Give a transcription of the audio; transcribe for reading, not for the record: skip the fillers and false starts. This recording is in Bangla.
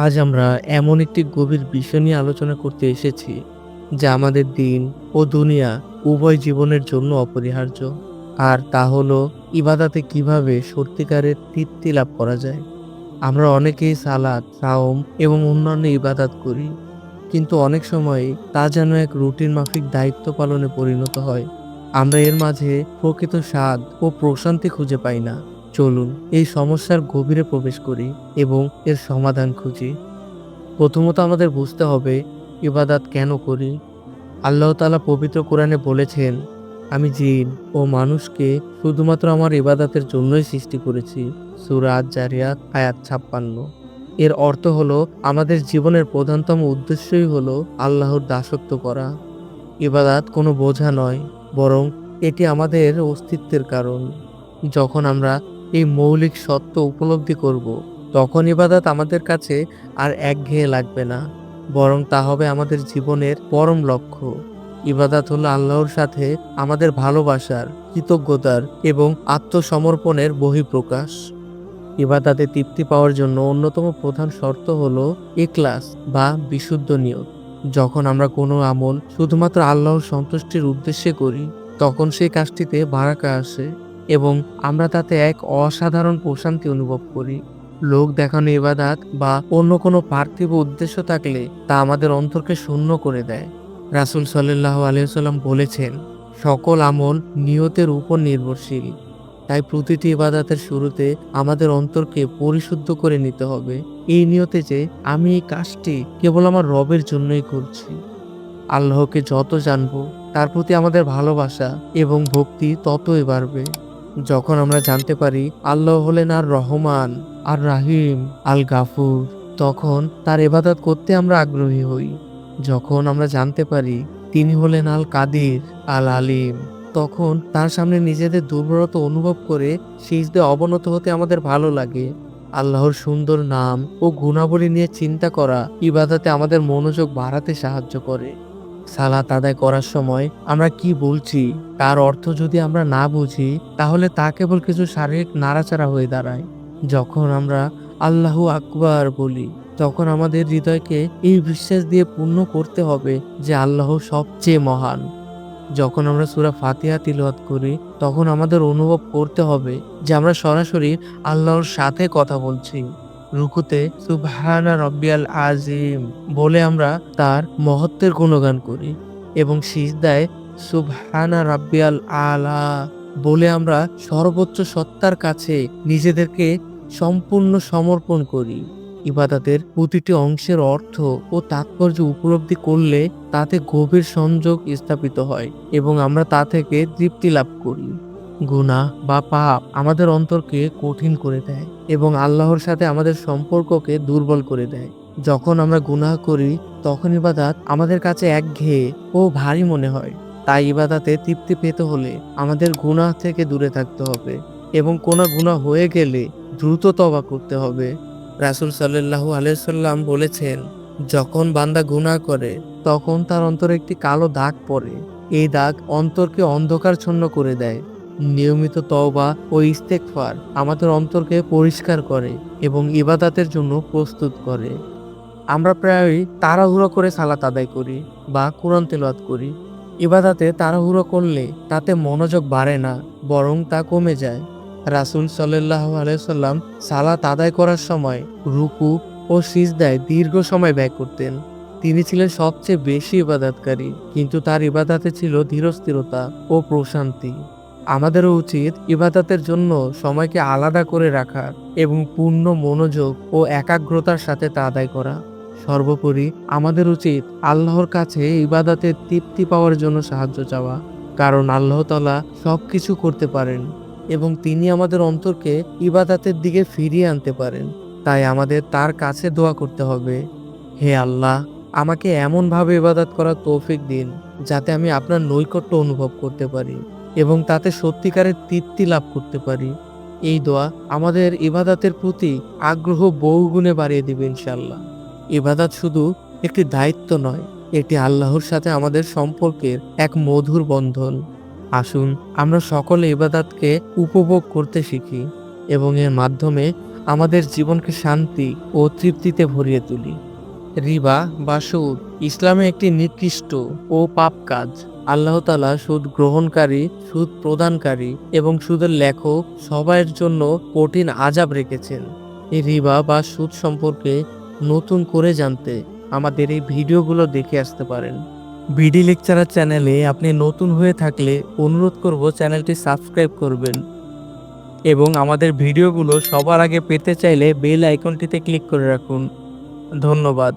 আজ আমরা এমন একটি গভীর বিষয় নিয়ে আলোচনা করতে এসেছি, যা আমাদের দিন ও দুনিয়া উভয় জীবনের জন্য অপরিহার্য। আর তা হলো ইবাদাতে কিভাবে সত্যিকারের তৃপ্তি লাভ করা যায়। আমরা অনেকেই সালাত, সাওম এবং অন্যান্য ইবাদাত করি, কিন্তু অনেক সময় তা যেন এক রুটিন মাফিক দায়িত্ব পালনে পরিণত হয়। আমরা এর মাঝে প্রকৃত স্বাদ ও প্রশান্তি খুঁজে পাই না। চলুন এই সমস্যার গভীরে প্রবেশ করি এবং এর সমাধান খুঁজি। প্রথমত আমাদের বুঝতে হবে ইবাদাত কেন করি। আল্লাহ তাআলা পবিত্র কোরআনে বলেছেন, আমি জিন ও মানুষকে শুধুমাত্র আমার ইবাদাতের জন্যই সৃষ্টি করেছি। সূরা আয-যারিয়াত আয়াত ৫৬। এর অর্থ হলো আমাদের জীবনের প্রধানতম উদ্দেশ্যই হলো আল্লাহর দাসত্ব করা। ইবাদাত কোনো বোঝা নয়, বরং এটি আমাদের অস্তিত্বের কারণ। যখন আমরা এই মৌলিক সত্য উপলব্ধি করব, তখন ইবাদত আমাদের কাছে আর একঘেয়ে লাগবে না, বরং তা হবে আমাদের জীবনের পরম লক্ষ্য। ইবাদত হলো আল্লাহর সাথে আমাদের ভালোবাসার, কৃতজ্ঞতার এবং আত্মসমর্পণের বহিঃপ্রকাশ। ইবাদতে তৃপ্তি পাওয়ার জন্য অন্যতম প্রধান শর্ত হলো ইখলাস বা বিশুদ্ধ নিয়ত। যখন আমরা কোনো আমল শুধুমাত্র আল্লাহর সন্তুষ্টির উদ্দেশ্যে করি, তখন সেই কাজটিতে বারাকা আসে এবং আমরা তাতে এক অসাধারণ প্রশান্তি অনুভব করি। লোক দেখানো ইবাদাত বা অন্য কোনো পার্থিব উদ্দেশ্য থাকলে তা আমাদের অন্তরকে শূন্য করে দেয়। রাসূল সাল্লাল্লাহু আলাইহি ওয়াসাল্লাম বলেছেন, সকল আমল নিয়তের উপর নির্ভরশীল। তাই প্রতিটি ইবাদাতের শুরুতে আমাদের অন্তরকে পরিশুদ্ধ করে নিতে হবে, এই নিয়তে যে আমি এই কাজটি কেবল আমার রবের জন্যই করছি। আল্লাহকে যত জানবো, তার প্রতি আমাদের ভালোবাসা এবং ভক্তি ততই বাড়বে। যখন আমরা জানতে পারি আল্লাহ হলেন আর রহমান, আর রাহিম, আল গাফুর, তখন তার ইবাদত করতে আমরা আগ্রহী হই। যখন আমরা জানতে পারি তিনি হলেন আল কাদির, আল আলিম, তখন তার সামনে নিজেদের দুর্বলতা অনুভব করে সিজদায় অবনত হতে আমাদের ভালো লাগে। আল্লাহর সুন্দর নাম ও গুণাবলী নিয়ে চিন্তা করা ইবাদতে আমাদের মনোযোগ বাড়াতে সাহায্য করে। সালাত আদায় করার সময় আমরা কি বলছি তার অর্থ যদি আমরা না বুঝি, তাহলে তা কেবল কিছু শারীরিক নাড়াচাড়া হয়ে দাঁড়ায়। যখন আমরা আল্লাহু আকবার বলি, তখন আমাদের হৃদয়কে এই বিশ্বাস দিয়ে পূর্ণ করতে হবে যে আল্লাহ সবচেয়ে মহান। যখন আমরা সূরা ফাতিহা তিলাওয়াত করি, তখন আমাদের অনুভব করতে হবে যে আমরা সরাসরি আল্লাহর সাথে কথা বলছি। রুকুতে সুবহানা রব্বিয়াল আযীম বলে আমরা তার মহত্বের গুণগান করি এবং সিজদায় সুবহানা রাব্বিয়াল আলা বলে আমরা সর্বোচ্চ সত্তার কাছে নিজেদেরকে সম্পূর্ণ সমর্পণ করি। ইবাদতের প্রতিটি অংশের অর্থ ও তাৎপর্য উপলব্ধি করলে তাতে গভীর সংযোগ স্থাপিত হয় এবং আমরা তা থেকে তৃপ্তি লাভ করি। গুনাহ বা পাপ আমাদের অন্তরকে কঠিন করে দেয় এবং আল্লাহর সাথে আমাদের সম্পর্ককে দুর্বল করে দেয়। যখন আমরা গুনাহ করি, তখন ইবাদত আমাদের কাছে একঘেয়ে ও ভারী মনে হয়। তাই ইবাদতে তৃপ্তি পেতে হলে আমাদের গুনাহ থেকে দূরে থাকতে হবে এবং কোনো গুনাহ হয়ে গেলে দ্রুত তওবা করতে হবে। রাসূল সাল্লাল্লাহু আলাইহি সাল্লাম বলেছেন, যখন বান্দা গুনাহ করে, তখন তার অন্তরে একটি কালো দাগ পড়ে। এই দাগ অন্তরকে অন্ধকারচ্ছন্ন করে দেয়। নিয়মিত তওবা ও ইস্তেগফার আমাদের অন্তরকে পরিষ্কার করে এবং ইবাদতের জন্য প্রস্তুত করে। আমরা প্রায়ই তাড়াহুড়ো করে সালাত আদায় করি বা কোরআন তেলাওয়াত করি। ইবাদতে তাড়াহুড়ো করলে তাতে মনোযোগ বাড়ে না, বরং তা কমে যায়। রাসূল সাল্লাল্লাহু আলাইহি ওয়াসাল্লাম সালাত আদায় করার সময় রুকু ও সিজদায় দীর্ঘ সময় ব্যয় করতেন। তিনি ছিলেন সবচেয়ে বেশি ইবাদতকারী, কিন্তু তার ইবাদতে ছিল ধীরস্থিরতা ও প্রশান্তি। আমাদেরও উচিত ইবাদতের জন্য সময়কে আলাদা করে রাখা এবং পূর্ণ মনোযোগ ও একাগ্রতার সাথে তা আদায় করা। সর্বোপরি আমাদের উচিত আল্লাহর কাছে ইবাদতের তৃপ্তি পাওয়ার জন্য সাহায্য চাওয়া, কারণ আল্লাহ তাআলা সবকিছু করতে পারেন এবং তিনি আমাদের অন্তরকে ইবাদতের দিকে ফিরিয়ে আনতে পারেন। তাই আমাদের তার কাছে দোয়া করতে হবে, হে আল্লাহ, আমাকে এমনভাবে ইবাদত করার তৌফিক দিন যাতে আমি আপনার নৈকট্য অনুভব করতে পারি এবং তাতে সত্যিকারের তৃপ্তি লাভ করতে পারি। এই দোয়া আমাদের ইবাদতের প্রতি আগ্রহ বহুগুণে বাড়িয়ে দিবে ইনশাআল্লাহ। ইবাদত শুধু একটি দায়িত্ব নয়, এটি আল্লাহর সাথে আমাদের সম্পর্কের এক মধুর বন্ধন। আসুন আমরা সকলে ইবাদতকে উপভোগ করতে শিখি এবং এর মাধ্যমে আমাদের জীবনকে শান্তি ও তৃপ্তিতে ভরিয়ে তুলি। রিবা বা সুদ ইসলামে একটি নিকৃষ্ট ও পাপ কাজ। আল্লাহ তাআলা সুদ গ্রহণকারী, সুদ প্রদানকারী এবং সুদের লেখক সবার জন্য কঠিন আযাব রেখেছেন। এই রিবা বা সুদ সম্পর্কে নতুন করে জানতে আমাদের এই ভিডিওগুলো দেখে আসতে পারেন। বিডি লেকচারার চ্যানেলে আপনি নতুন হয়ে থাকলে অনুরোধ করব চ্যানেলটি সাবস্ক্রাইব করবেন এবং আমাদের ভিডিওগুলো সবার আগে পেতে চাইলে বেল আইকনটিতে ক্লিক করে রাখুন। ধন্যবাদ।